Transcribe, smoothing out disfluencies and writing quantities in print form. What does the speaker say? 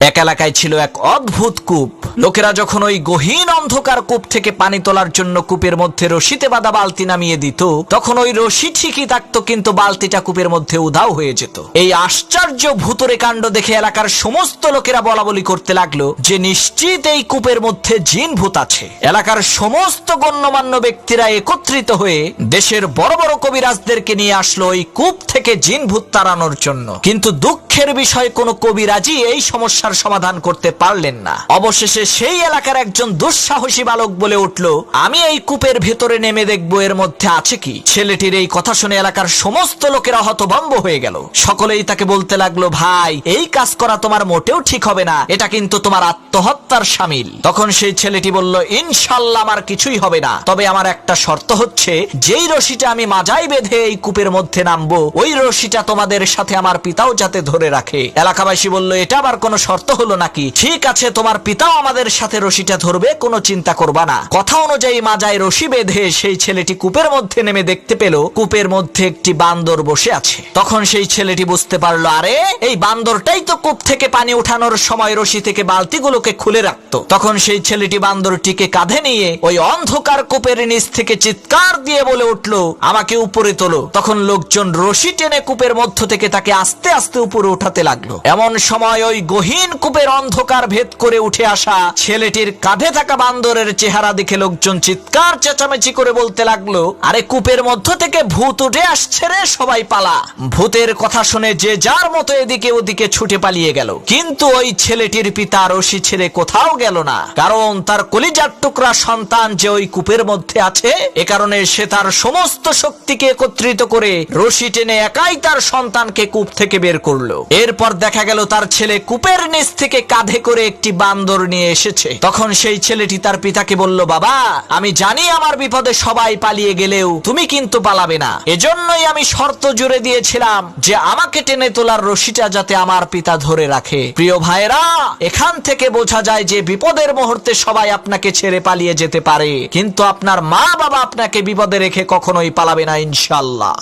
এক এলাকায় ছিল এক অদ্ভুত কূপ। লোকেরা যখন ওই গহীন অন্ধকার কূপ থেকে পানি তোলার জন্য কূপের মধ্যে রশিতে বাঁধা বালতি নামিয়ে দিত, তখন ওই রশি ঠিকই থাকতো, কিন্তু বালতিটা কূপের মধ্যে উধাও হয়ে যেত। এই আশ্চর্য ভুতুরে কাণ্ড দেখে এলাকার সমস্ত লোকেরা বলাবলি করতে লাগলো যে নিশ্চিত এই কূপের মধ্যে জিন ভূত আছে। এলাকার সমস্ত গণ্যমান্য ব্যক্তিরা একত্রিত হয়ে দেশের বড় বড় কবিরাজদেরকে নিয়ে আসলো ওই কূপ থেকে জিন ভূত তাড়ানোর জন্য। কিন্তু দুঃখের বিষয়, কোনো কবিরাজই এই সমস্যার সমাধান করতে পারলেন না। অবশেষে সেই এলাকার একজন দুঃসাহসী বালক বলে উঠল, আমি এই কূপের ভেতরে নেমে দেখবো এর মধ্যে আছে কি। ছেলেটির এই কথা শুনে এলাকার সমস্ত লোকেরা হতভম্ব হয়ে গেল। সকলেই তাকে বলতে লাগলো, ভাই এই কাজ করা তোমার মোটেও ঠিক হবে না, এটা কিন্তু তোমার আত্মহত্যার শামিল। তখন সেই ছেলেটি বলল, ইনশাল্লাহ আমার কিছুই হবে না, তবে আমার একটা শর্ত হচ্ছে, যেই রশিটা আমি মাজায় বেঁধে এই কূপের মধ্যে নামবো, ওই রশিটা তোমাদের সাথে আমার পিতাও যাতে ধরে রাখে। এলাকাবাসী বলল, এটা আবার কোনো শর্ত হলো নাকি? ঠিক আছে, তোমার পিতাও আমাদের সাথে রশিটা ধরবে, কোনো চিন্তা করবা না। কথা অনুযায়ী মাজায় রশি বেঁধে সেই ছেলেটি কূপের মধ্যে নেমে দেখতে পেল কূপের মধ্যে একটি বান্দর বসে আছে। তখন সেই ছেলেটি বুঝতে পারলো, আরে এই বান্দরটাই তো কূপ থেকে পানি উঠানোর সময় রশি থেকে বালতিগুলোকে খুলে রাখতো। তখন সেই ছেলেটি বান্দরটিকে কাঁধে নিয়ে ওই অন্ধকার কূপের নিচ থেকে চিৎকার দিয়ে বলে উঠলো, আমাকে উপরে তোলো। তখন লোকজন রশি টেনে কূপের মধ্য থেকে তাকে আস্তে আস্তে উপরে উঠাতে লাগলো। এমন সময় ওই গহীন কূপের অন্ধকার ভেদ করে উঠে আসা ছেলেটির কাঁধে থাকা বান্দরের চেহারা দেখে লোকজন চিৎকার চেঁচামেচি করে বলতে লাগলো, আরে কূপের মধ্য থেকে ভূত উঠে আসছে রে, সবাই পালা। ভূতের কথা শুনে যে যার মতো এদিকে ওদিকে ছুটে পালিয়ে গেল। কিন্তু ওই ছেলেটির পিতা রশি ছেড়ে কোথাও গেল না, কারণ তার কলিজার টুকরা সন্তান যে ওই কূপের মধ্যে আছে, এ কারণে সে তার সমস্ত শক্তিকে একত্রিত করে রশি টেনে একাই তার সন্তানকে কূপ থেকে বের করলো। এরপর দেখা গেল তার ছেলে কূপের নিচ থেকে কাঁধে করে একটি বান্দর নিয়ে এসেছে। তখন সেই ছেলেটি তার পিতাকে বলল, বাবা আমি জানি আমার বিপদে সবাই পালিয়ে গেলেও তুমি কিন্তু পালাবে না, এজন্যই আমি শর্ত জুড়ে দিয়েছিলাম যে আমাকে টেনে তোলার রশিটা যাতে আমার পিতা ধরে রাখে। প্রিয় ভাইরা, এখান থেকে বোঝা যায় যে বিপদের মুহূর্তে সবাই আপনাকে ছেড়ে পালিয়ে যেতে পারে, কিন্তু আপনার মা বাবা আপনাকে বিপদে রেখে কখনোই পালাবে না ইনশাআল্লাহ।